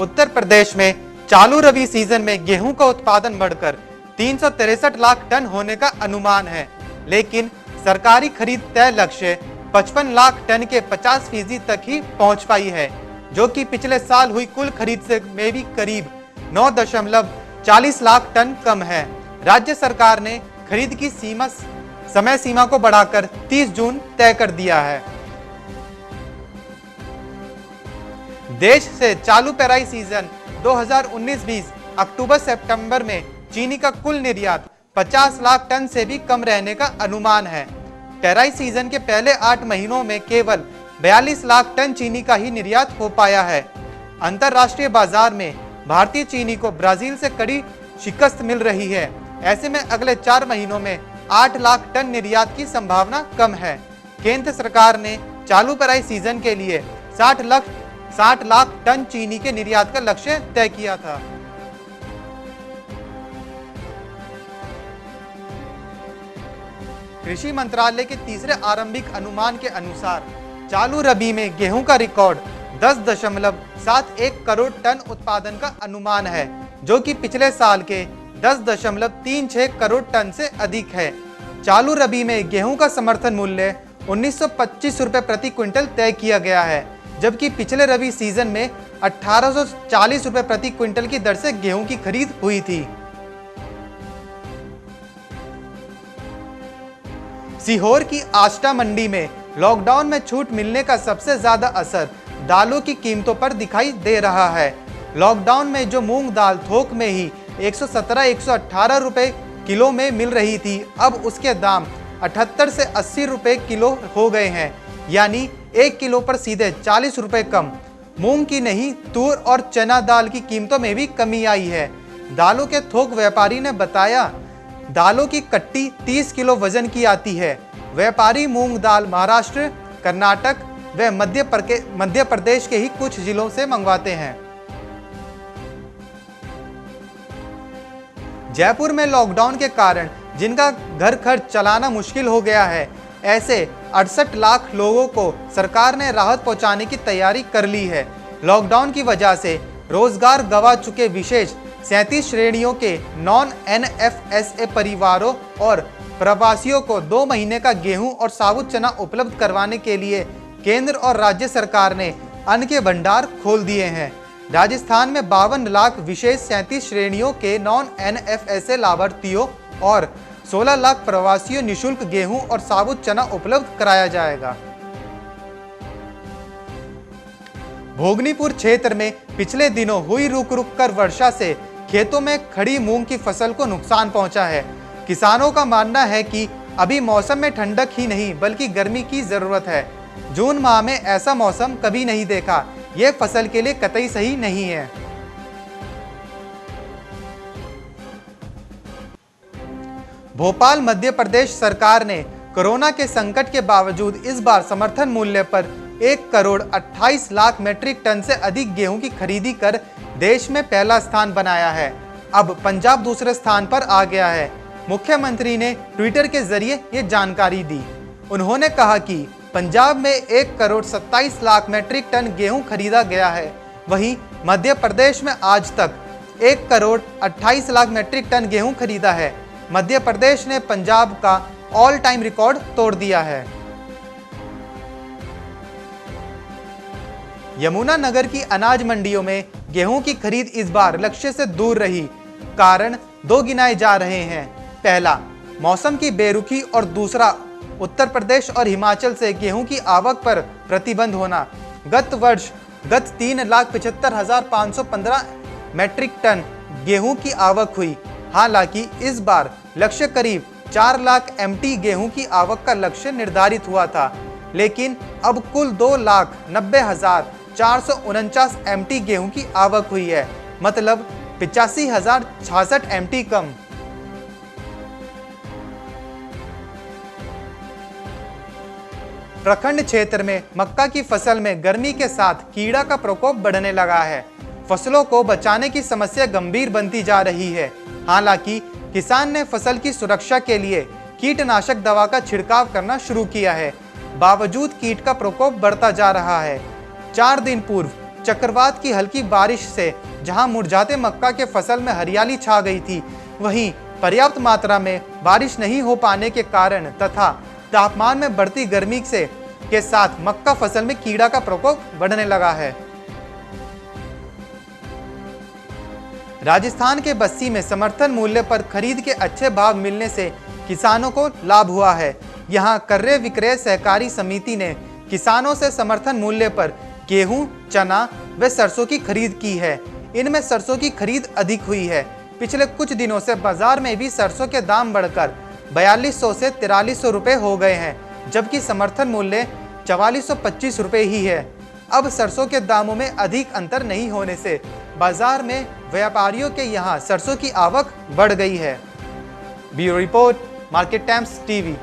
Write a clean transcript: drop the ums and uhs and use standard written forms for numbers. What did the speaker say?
उत्तर प्रदेश में चालू रबी सीजन में गेहूं का उत्पादन बढ़कर 363 लाख टन होने का अनुमान है, लेकिन सरकारी खरीद तय लक्ष्य 55 लाख टन के 50% तक ही पहुंच पाई है, जो कि पिछले साल हुई कुल खरीद से में भी करीब 9.40 लाख टन कम है। राज्य सरकार ने खरीद की समय सीमा को बढ़ाकर 30 जून तय कर दिया है। देश से चालू पेराई सीजन 2019-20 अक्टूबर सितंबर में चीनी का कुल निर्यात 50 लाख टन से भी कम रहने का अनुमान है। पेराई सीजन के पहले 8 महीनों में केवल 42 लाख टन चीनी का ही निर्यात हो पाया है। अंतरराष्ट्रीय बाजार में भारतीय चीनी को ब्राजील से कड़ी शिकस्त मिल रही है। ऐसे में अगले 4 महीनों में 8 लाख टन निर्यात की संभावना कम है। केंद्र सरकार ने चालू पेराई सीजन के लिए 60 लाख टन चीनी के निर्यात का लक्ष्य तय किया था। कृषि मंत्रालय के तीसरे आरंभिक अनुमान के अनुसार चालू रबी में गेहूं का रिकॉर्ड 10.71 करोड़ टन उत्पादन का अनुमान है, जो कि पिछले साल के 10.36 करोड़ टन से अधिक है। चालू रबी में गेहूं का समर्थन मूल्य 1925 रुपए प्रति क्विंटल तय किया गया है, जबकि पिछले रबी सीजन में 1840 रुपए प्रति क्विंटल की दर से गेहूं की खरीद हुई थी। सीहोर की आष्टा मंडी में लॉकडाउन में छूट मिलने का सबसे ज्यादा असर दालों की कीमतों पर दिखाई दे रहा है। लॉकडाउन में जो मूंग दाल थोक में ही 117-118 रुपए किलो में मिल रही थी, अब उसके दाम 78 से 80 रुपए किलो हो गए हैं, यानी 1 किलो पर सीधे 40 रुपए कम। मूंग की नहीं, तूर और चना दाल की कीमतों में भी कमी आई है। दालों के थोक व्यापारी ने बताया, दालों की कट्टी 30 किलो वजन की आती है। व्यापारी मूंग दाल महाराष्ट्र, कर्नाटक व मध्य प्रदेश के ही कुछ जिलों से मंगवाते हैं। जयपुर में लॉकडाउन के कारण जिनका घर खर्च चलाना मुश्किल हो गया है, ऐसे 68 लाख लोगों को सरकार ने राहत पहुंचाने की तैयारी कर ली है। लॉकडाउन की वजह से रोजगार गंवा चुके विशेष 37 श्रेणियों के नॉन NFSA परिवारों और प्रवासियों को 2 महीने का गेहूं और साबुत चना उपलब्ध करवाने के लिए केंद्र और राज्य सरकार ने अन्न के भंडार खोल दिए हैं। राजस्थान में 52 लाख विशेष 37 श्रेणियों के नॉन NFSA लाभार्थियों और 16 लाख प्रवासियों निःशुल्क गेहूं और साबुत चना उपलब्ध कराया जाएगा। भोगनीपुर क्षेत्र में पिछले दिनों हुई रुक रुक कर वर्षा से खेतों में खड़ी मूंग की फसल को नुकसान पहुंचा है। किसानों का मानना है कि अभी मौसम में ठंडक ही नहीं बल्कि गर्मी की जरूरत है। जून माह में ऐसा मौसम कभी नहीं देखा, यह फसल के लिए कतई सही नहीं है। भोपाल मध्य प्रदेश सरकार ने कोरोना के संकट के बावजूद इस बार समर्थन मूल्य पर 1 करोड़ 28 लाख मीट्रिक टन से अधिक गेहूं की खरीदी कर देश में पहला स्थान बनाया है। अब पंजाब दूसरे स्थान पर आ गया है। मुख्यमंत्री ने ट्विटर के जरिए ये जानकारी दी। उन्होंने कहा कि पंजाब में 1 करोड़ 27 लाख मीट्रिक टन गेहूं खरीदा गया है, वहीं मध्य प्रदेश में आज तक 1 करोड़ 28 लाख मीट्रिक टन गेहूं खरीदा है। मध्य प्रदेश ने पंजाब का ऑल टाइम रिकॉर्ड तोड़ दिया है। यमुनानगर की अनाज मंडियों में गेहूं की खरीद इस बार लक्ष्य से दूर रही। कारण 2 गिनाए जा रहे हैं। पहला, मौसम की बेरुखी और दूसरा, उत्तर प्रदेश और हिमाचल से गेहूं की आवक पर प्रतिबंध होना। गत वर्ष 3,75,515 मीट्रिक टन गेहूं की आवक हुई। हालांकि इस बार लक्ष्य करीब 4 लाख MT गेहूं की आवक का लक्ष्य निर्धारित हुआ था, लेकिन अब कुल 2,90,449 MT गेहूं की आवक हुई है, मतलब 85,066 MT कम। प्रखंड क्षेत्र में मक्का की फसल में गर्मी के साथ कीड़ा का प्रकोप बढ़ने लगा है। फसलों को बचाने की समस्या गंभीर बनती जा रही है। हालांकि किसान ने फसल की सुरक्षा के लिए कीटनाशक दवा का छिड़काव करना शुरू किया है। बावजूद कीट का प्रकोप बढ़ता जा रहा है। 4 दिन पूर्व चक्रवात की हल्की बारिश से जहां मुरझाते मक्का के फसल में हरियाली छा गई थी, वहीं पर्याप्त मात्रा में बारिश नहीं हो पाने के कारण तथा तापमान में बढ़ती गर्मी से के साथ मक्का फसल में कीड़ा का प्रकोप बढ़ने लगा है। राजस्थान के बस्सी में समर्थन मूल्य पर खरीद के अच्छे भाव मिलने से किसानों को लाभ हुआ है। यहां कर्रे विक्रय सहकारी समिति ने किसानों से समर्थन मूल्य पर गेहूं, चना व सरसों की खरीद की है। इनमें सरसों की खरीद अधिक हुई है। पिछले कुछ दिनों से बाजार में भी सरसों के दाम बढ़कर 4200 से 4300 रुपये हो गए हैं, जबकि समर्थन मूल्य 4425 रुपये ही है। अब सरसों के दामों में अधिक अंतर नहीं होने से बाजार में व्यापारियों के यहां सरसों की आवक बढ़ गई है। Bureau report, market times TV.